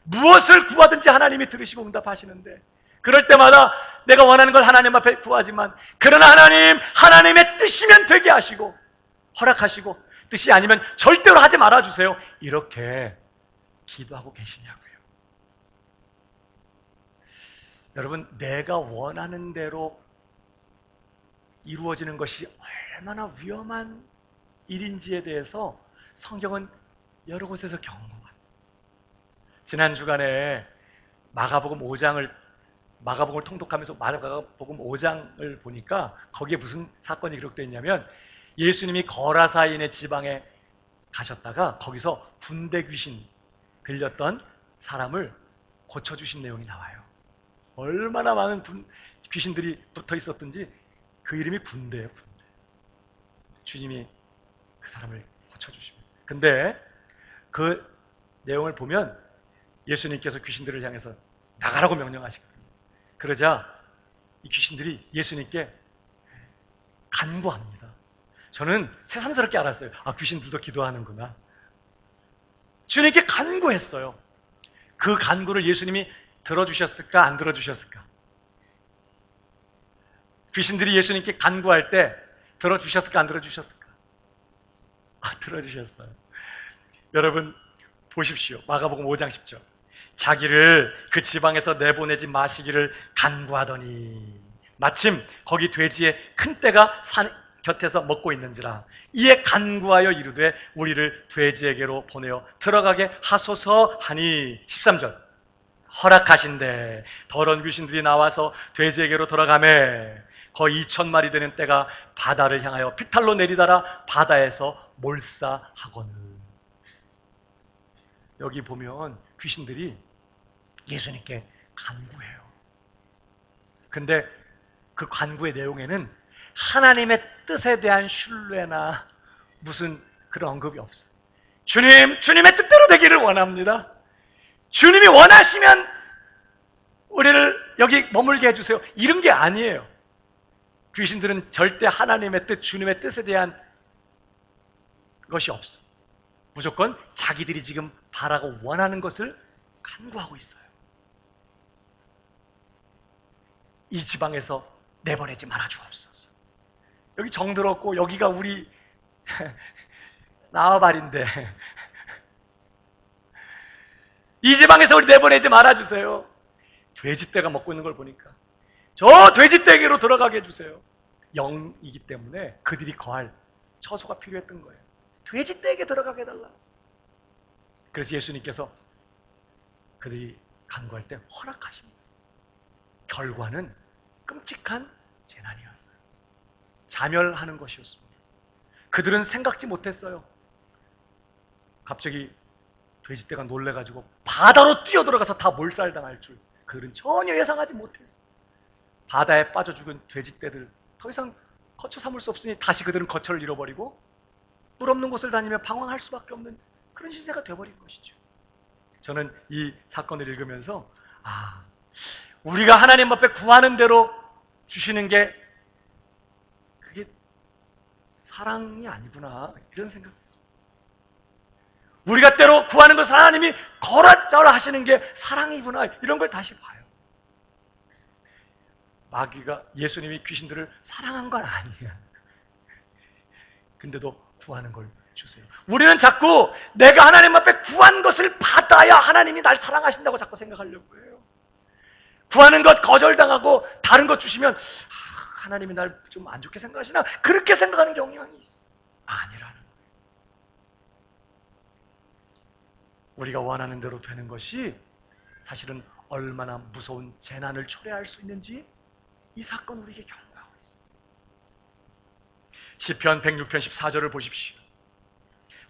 무엇을 구하든지 하나님이 들으시고 응답하시는데 그럴 때마다 내가 원하는 걸 하나님 앞에 구하지만 그러나 하나님, 하나님의 뜻이면 되게 하시고 허락하시고 뜻이 아니면 절대로 하지 말아주세요. 이렇게 기도하고 계시냐고요. 여러분, 내가 원하는 대로 이루어지는 것이 얼마나 위험한 일인지에 대해서 성경은 여러 곳에서 경고합니다. 지난 주간에 마가복음 5장을 통독하면서 마가복음 5장을 보니까 거기에 무슨 사건이 기록되어 있냐면 예수님이 거라사인의 지방에 가셨다가 거기서 군대 귀신 들렸던 사람을 고쳐주신 내용이 나와요. 얼마나 많은 귀신들이 붙어 있었든지 그 이름이 군대예요. 군대. 주님이 그 사람을 고쳐주십니다. 근데 그 내용을 보면 예수님께서 귀신들을 향해서 나가라고 명령하시거든요. 그러자 이 귀신들이 예수님께 간구합니다. 저는 새삼스럽게 알았어요. 아, 귀신들도 기도하는구나. 주님께 간구했어요. 그 간구를 예수님이 들어주셨을까 안 들어주셨을까? 귀신들이 예수님께 간구할 때 들어주셨을까 안 들어주셨을까? 아, 들어주셨어요. 여러분 보십시오. 마가복음 5장 10절. 자기를 그 지방에서 내보내지 마시기를 간구하더니 마침 거기 돼지의 큰 떼가 산 곁에서 먹고 있는지라 이에 간구하여 이르되 우리를 돼지에게로 보내어 들어가게 하소서 하니 13절 허락하신대 더러운 귀신들이 나와서 돼지에게로 들어가매 거의 2,000마리 되는 떼가 바다를 향하여 비탈로 내리다라 바다에서 몰사하거늘. 여기 보면 귀신들이 예수님께 간구해요. 근데 그 간구의 내용에는 하나님의 뜻에 대한 신뢰나 무슨 그런 언급이 없어요. 주님, 주님의 뜻대로 되기를 원합니다. 주님이 원하시면 우리를 여기 머물게 해주세요. 이런 게 아니에요. 귀신들은 절대 하나님의 뜻, 주님의 뜻에 대한 것이 없어. 무조건 자기들이 지금 바라고 원하는 것을 간구하고 있어요. 이 지방에서 내보내지 말아 주옵소서. 여기 정들었고 여기가 우리 나와발인데 이 지방에서 우리 내보내지 말아주세요. 돼지떼가 먹고 있는 걸 보니까 저 돼지떼에게로 들어가게 해주세요. 영이기 때문에 그들이 거할 처소가 필요했던 거예요. 돼지떼에게 들어가게 해달라. 그래서 예수님께서 그들이 간구할 때 허락하십니다. 결과는 끔찍한 재난이었어요. 자멸하는 것이었습니다. 그들은 생각지 못했어요. 갑자기 돼지떼가 놀래가지고 바다로 뛰어들어가서 다 몰살당할 줄 그들은 전혀 예상하지 못했어요. 바다에 빠져 죽은 돼지떼들 더 이상 거처 삼을 수 없으니 다시 그들은 거처를 잃어버리고 물 없는 곳을 다니며 방황할 수밖에 없는 그런 시세가 되어버린 것이죠. 저는 이 사건을 읽으면서 우리가 하나님 앞에 구하는 대로 주시는 게 그게 사랑이 아니구나 이런 생각했습니다. 우리가 때로 구하는 것을 하나님이 거라져라 하시는 게 사랑이구나 이런 걸 다시 봐요. 마귀가 예수님이 귀신들을 사랑한 건 아니야. 근데도 구하는 걸 주세요. 우리는 자꾸 내가 하나님 앞에 구한 것을 받아야 하나님이 날 사랑하신다고 자꾸 생각하려고 해요. 구하는 것 거절당하고 다른 것 주시면 하나님이 날 좀 안 좋게 생각하시나 그렇게 생각하는 경향이 있어. 아니라는 거예요. 우리가 원하는 대로 되는 것이 사실은 얼마나 무서운 재난을 초래할 수 있는지 이 사건 우리에게 경고하고 있어요. 시편 106편 14절을 보십시오.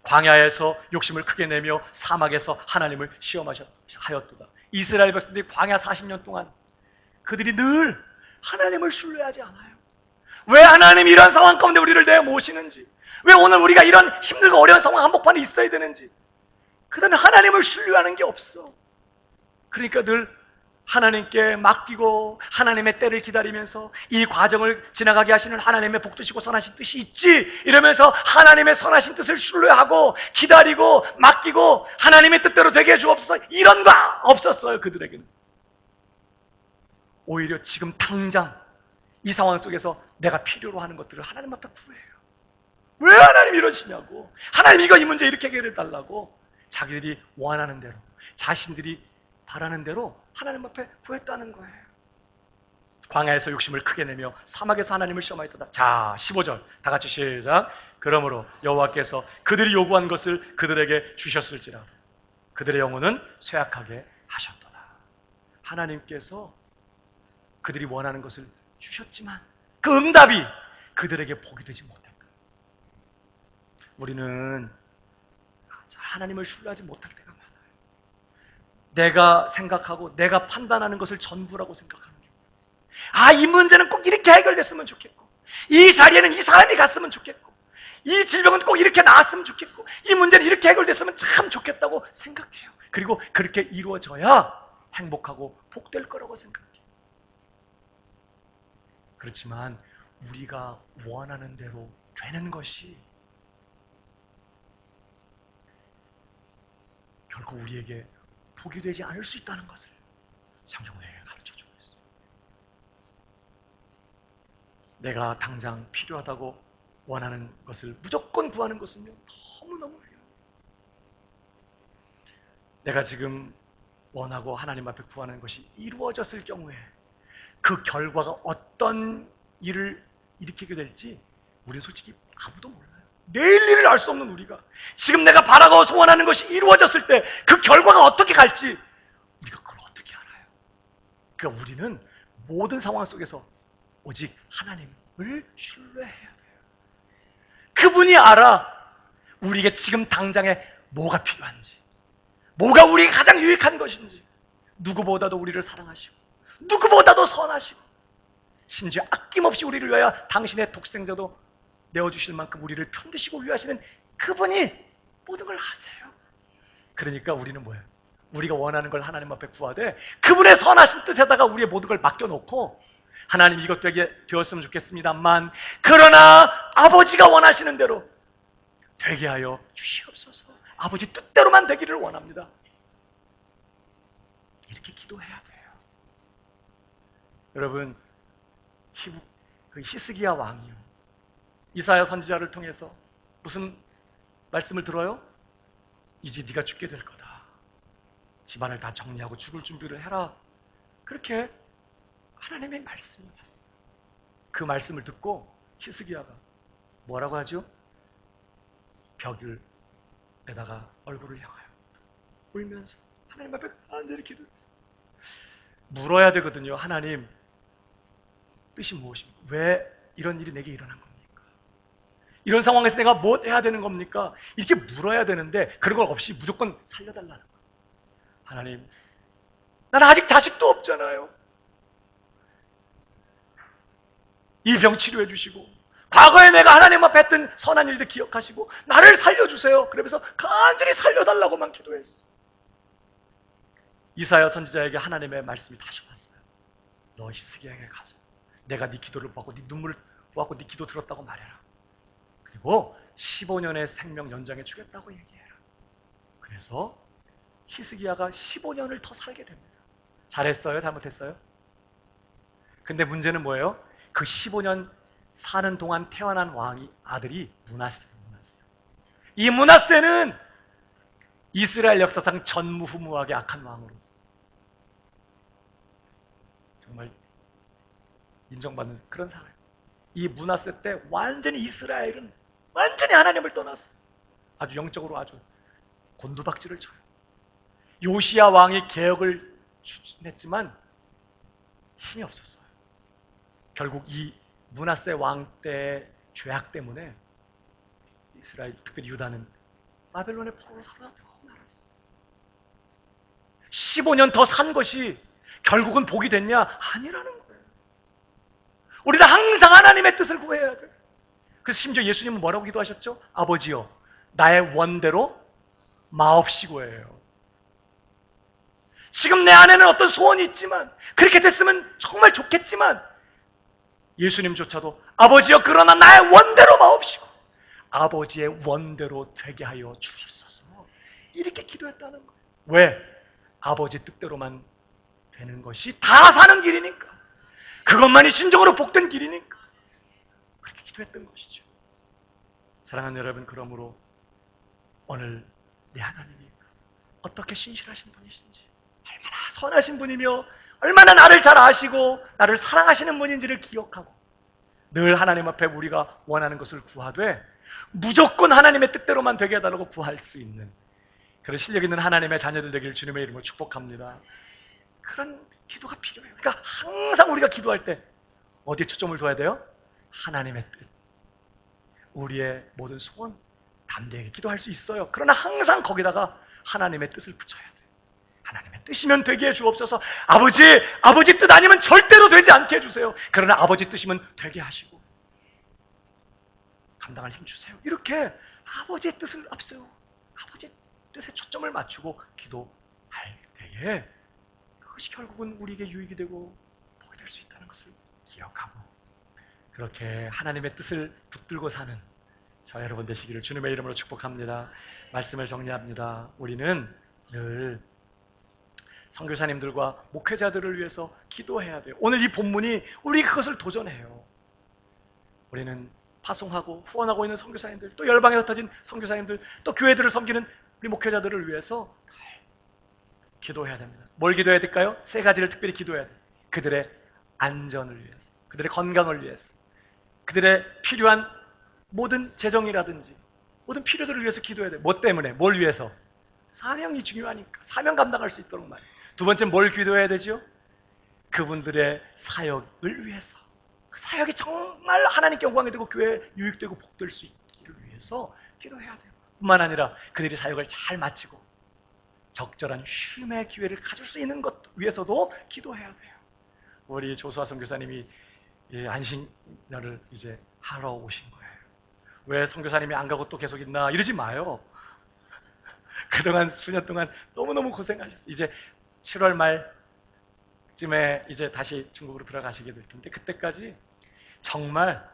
광야에서 욕심을 크게 내며 사막에서 하나님을 시험하였도다. 이스라엘 백성들이 광야 40년 동안 그들이 늘 하나님을 신뢰하지 않아요. 왜 하나님이 이런 상황 가운데 우리를 내모시는지, 왜 오늘 우리가 이런 힘들고 어려운 상황 한복판에 있어야 되는지 그들은 하나님을 신뢰하는 게 없어. 그러니까 늘 하나님께 맡기고 하나님의 때를 기다리면서 이 과정을 지나가게 하시는 하나님의 복되시고 선하신 뜻이 있지 이러면서 하나님의 선하신 뜻을 신뢰하고 기다리고 맡기고 하나님의 뜻대로 되게 해주옵소서 이런 거 없었어요. 그들에게는 오히려 지금 당장 이 상황 속에서 내가 필요로 하는 것들을 하나님 앞에 구해요. 왜 하나님 이러시냐고, 하나님 이 문제 이렇게 해결해 달라고 자기들이 원하는 대로 자신들이 바라는 대로 하나님 앞에 구했다는 거예요. 광야에서 욕심을 크게 내며 사막에서 하나님을 시험하였도다. 자, 15절 다 같이 시작. 그러므로 여호와께서 그들이 요구한 것을 그들에게 주셨을지라도 그들의 영혼은 쇠약하게 하셨도다. 하나님께서 그들이 원하는 것을 주셨지만 그 응답이 그들에게 복이 되지 못했다. 우리는 하나님을 신뢰하지 못할 때가 많아요. 내가 생각하고 내가 판단하는 것을 전부라고 생각하는 게 이 문제는 꼭 이렇게 해결됐으면 좋겠고 이 자리에는 이 사람이 갔으면 좋겠고 이 질병은 꼭 이렇게 나았으면 좋겠고 이 문제는 이렇게 해결됐으면 참 좋겠다고 생각해요. 그리고 그렇게 이루어져야 행복하고 복될 거라고 생각해요. 그렇지만 우리가 원하는 대로 되는 것이 결코 우리에게 복이 되지 않을 수 있다는 것을 성경은 우리에게 가르쳐주고 있어요. 내가 당장 필요하다고 원하는 것을 무조건 구하는 것은요 너무너무 위험해요. 내가 지금 원하고 하나님 앞에 구하는 것이 이루어졌을 경우에 그 결과가 어떤 일을 일으키게 될지 우리는 솔직히 아무도 몰라요. 내일 일을 알 수 없는 우리가 지금 내가 바라고 소원하는 것이 이루어졌을 때 그 결과가 어떻게 갈지 우리가 그걸 어떻게 알아요? 그러니까 우리는 모든 상황 속에서 오직 하나님을 신뢰해야 돼요. 그분이 알아 우리에게 지금 당장에 뭐가 필요한지, 뭐가 우리에게 가장 유익한 것인지. 누구보다도 우리를 사랑하시고 누구보다도 선하시고 심지어 아낌없이 우리를 위하여 당신의 독생자도 내어주실 만큼 우리를 편드시고 위하시는 그분이 모든 걸 아세요. 그러니까 우리는 뭐예요? 우리가 원하는 걸 하나님 앞에 구하되 그분의 선하신 뜻에다가 우리의 모든 걸 맡겨놓고 하나님 이것 되었으면 좋겠습니다만 그러나 아버지가 원하시는 대로 되게 하여 주시옵소서. 아버지 뜻대로만 되기를 원합니다. 이렇게 기도해야 돼요. 여러분, 히스기야 왕이요, 이사야 선지자를 통해서 무슨 말씀을 들어요? 이제 네가 죽게 될 거다. 집안을 다 정리하고 죽을 준비를 해라. 그렇게 하나님의 말씀이 왔어요. 그 말씀을 듣고 히스기야가 뭐라고 하죠? 벽에다가 얼굴을 향하여 울면서 하나님 앞에 간절히 기도했어요. 물어야 되거든요. 하나님, 뜻이 무엇입니까? 왜 이런 일이 내게 일어난 겁니까? 이런 상황에서 내가 뭐 해야 되는 겁니까? 이렇게 물어야 되는데 그런 걸 없이 무조건 살려달라는 거예요. 하나님, 나는 아직 자식도 없잖아요. 이 병 치료해 주시고 과거에 내가 하나님 앞에 했던 선한 일들 기억하시고 나를 살려주세요. 그러면서 간절히 살려달라고만 기도했어. 이사야 선지자에게 하나님의 말씀이 다시 왔어요. 너 히스기야에게 가서 내가 네 기도를 보고 네 눈물을 보고 네 기도 들었다고 말해라. 그리고 15년의 생명 연장해 주겠다고 얘기해라. 그래서 히스기야가 15년을 더 살게 됩니다. 잘했어요? 잘못했어요? 근데 문제는 뭐예요? 그 15년 사는 동안 태어난 아들이 므낫세예요. 이 므낫세는 이스라엘 역사상 전무후무하게 악한 왕으로 정말 인정받는 그런 사람. 이 므낫세 때 완전히 이스라엘은 완전히 하나님을 떠났어요. 아주 영적으로 아주 곤두박질을 쳐요. 요시야 왕이 개혁을 추진했지만 힘이 없었어요. 결국 이 므낫세 왕 때의 죄악 때문에 이스라엘, 특별히 유다는 바벨론의 포로로 사로잡히고 말았어요. 15년 더 산 것이 결국은 복이 됐냐? 아니라는 거예요. 우리는 항상 하나님의 뜻을 구해야 돼요. 그래서 심지어 예수님은 뭐라고 기도하셨죠? 아버지요, 나의 원대로 마옵시고예요. 지금 내 안에는 어떤 소원이 있지만 그렇게 됐으면 정말 좋겠지만 예수님조차도 아버지여 그러나 나의 원대로 마옵시고 아버지의 원대로 되게 하여 주옵소서. 이렇게 기도했다는 거예요. 왜? 아버지 뜻대로만 되는 것이 다 사는 길이니까. 그것만이 진정으로 복된 길이니까. 그렇게 기도했던 것이죠. 사랑하는 여러분, 그러므로 오늘 내 하나님이 어떻게 신실하신 분이신지, 얼마나 선하신 분이며 얼마나 나를 잘 아시고 나를 사랑하시는 분인지를 기억하고 늘 하나님 앞에 우리가 원하는 것을 구하되 무조건 하나님의 뜻대로만 되게 해달라고 구할 수 있는 그런 실력 있는 하나님의 자녀들 되기를 주님의 이름으로 축복합니다. 그런 기도가 필요해요. 그러니까 항상 우리가 기도할 때 어디에 초점을 둬야 돼요? 하나님의 뜻. 우리의 모든 소원 담대하게 기도할 수 있어요. 그러나 항상 거기다가 하나님의 뜻을 붙여야 돼요. 하나님의 뜻이면 되게 해 주옵소서. 아버지 뜻 아니면 절대로 되지 않게 해주세요. 그러나 아버지 뜻이면 되게 하시고 감당할 힘 주세요. 이렇게 아버지의 뜻을 앞세우고 아버지의 뜻에 초점을 맞추고 기도할 때에 그것이 결국은 우리에게 유익이 되고 복이 될 수 있다는 것을 기억하고 그렇게 하나님의 뜻을 붙들고 사는 저 여러분 되시기를 주님의 이름으로 축복합니다. 말씀을 정리합니다. 우리는 늘 선교사님들과 목회자들을 위해서 기도해야 돼요. 오늘 이 본문이 우리 그것을 도전해요. 우리는 파송하고 후원하고 있는 선교사님들, 또 열방에 흩어진 선교사님들, 또 교회들을 섬기는 우리 목회자들을 위해서 기도해야 됩니다. 뭘 기도해야 될까요? 세 가지를 특별히 기도해야 돼요. 그들의 안전을 위해서, 그들의 건강을 위해서, 그들의 필요한 모든 재정이라든지 모든 필요들을 위해서 기도해야 돼요. 뭐 때문에? 뭘 위해서? 사명이 중요하니까. 사명 감당할 수 있도록 말이에요. 두 번째 뭘 기도해야 되죠? 그분들의 사역을 위해서. 그 사역이 정말 하나님께 영광이 되고 교회에 유익되고 복될 수 있기를 위해서 기도해야 돼요. 뿐만 아니라 그들이 사역을 잘 마치고 적절한 쉼의 기회를 가질 수 있는 것 위해서도 기도해야 돼요. 우리 조수아 선교사님이 안식년을 이제 하러 오신 거예요. 왜 선교사님이 안 가고 또 계속 있나 이러지 마요. 그동안 수년 동안 너무너무 고생하셨어요. 이제 7월 말쯤에 이제 다시 중국으로 들어가시게 될 텐데 그때까지 정말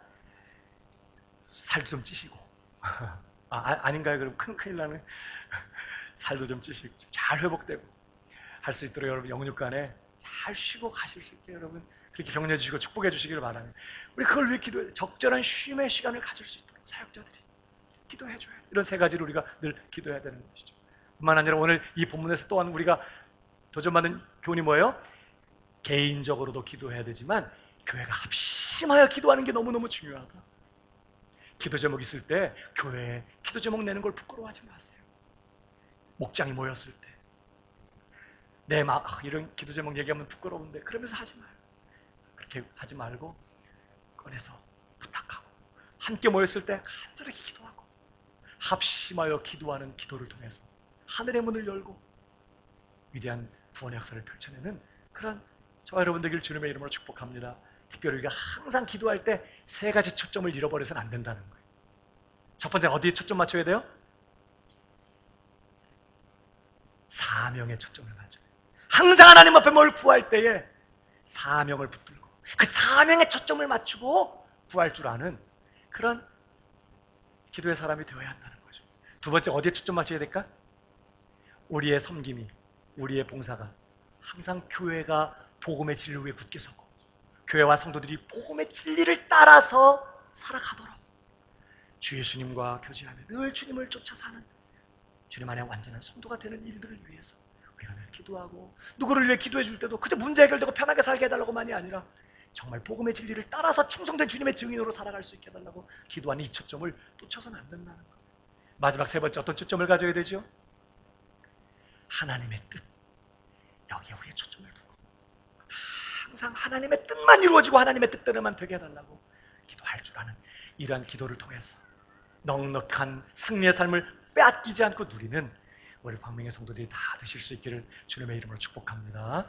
살도 좀 찌시고 아닌가요? 그럼 큰일 나는 살도 좀 찌시고 잘 회복되고 할 수 있도록 여러분 영육간에 잘 쉬고 가실 수 있게 여러분 그렇게 격려해 주시고 축복해 주시기를 바랍니다. 우리 그걸 위해 기도해 적절한 쉼의 시간을 가질 수 있도록 사역자들이 기도해 줘야 이런 세 가지를 우리가 늘 기도해야 되는 것이죠. 뿐만 아니라 오늘 이 본문에서 또한 우리가 도전받는 교훈이 뭐예요? 개인적으로도 기도해야 되지만 교회가 합심하여 기도하는 게 너무너무 중요하다. 기도 제목 있을 때 교회에 기도 제목 내는 걸 부끄러워하지 마세요. 목장이 모였을 때 이런 기도 제목 얘기하면 부끄러운데 그러면서 하지 마요. 그렇게 하지 말고 꺼내서 부탁하고 함께 모였을 때 간절하게 기도하고 합심하여 기도하는 기도를 통해서 하늘의 문을 열고 위대한 구원의 역사를 펼쳐내는 그런 저와 여러분 되길 주님의 이름으로 축복합니다. 특별히 우리가 항상 기도할 때 세 가지 초점을 잃어버려서는 안 된다는 거예요. 첫 번째 어디에 초점 맞춰야 돼요? 사명에 초점을 맞춰요. 항상 하나님 앞에 뭘 구할 때에 사명을 붙들고 그 사명에 초점을 맞추고 구할 줄 아는 그런 기도의 사람이 되어야 한다는 거죠. 두 번째 어디에 초점 맞춰야 될까? 우리의 섬김이 우리의 봉사가 항상 교회가 복음의 진리 위에 굳게 서고 교회와 성도들이 복음의 진리를 따라서 살아가도록 주 예수님과 교제하며 늘 주님을 쫓아 사는 주님 안에 완전한 성도가 되는 일들을 위해서 우리가 늘 기도하고 누구를 위해 기도해 줄 때도 그저 문제 해결되고 편하게 살게 해달라고만이 아니라 정말 복음의 진리를 따라서 충성된 주님의 증인으로 살아갈 수 있게 해달라고 기도하는 이 초점을 놓쳐서는 안 된다는 거예요. 마지막 세 번째 어떤 초점을 가져야 되죠? 하나님의 뜻. 여기에 우리의 초점을 두고 항상 하나님의 뜻만 이루어지고 하나님의 뜻대로만 되게 해달라고 기도할 줄 아는 이러한 기도를 통해서 넉넉한 승리의 삶을 빼앗기지 않고 누리는 우리 광명의 성도들이 다 되실 수 있기를 주님의 이름으로 축복합니다.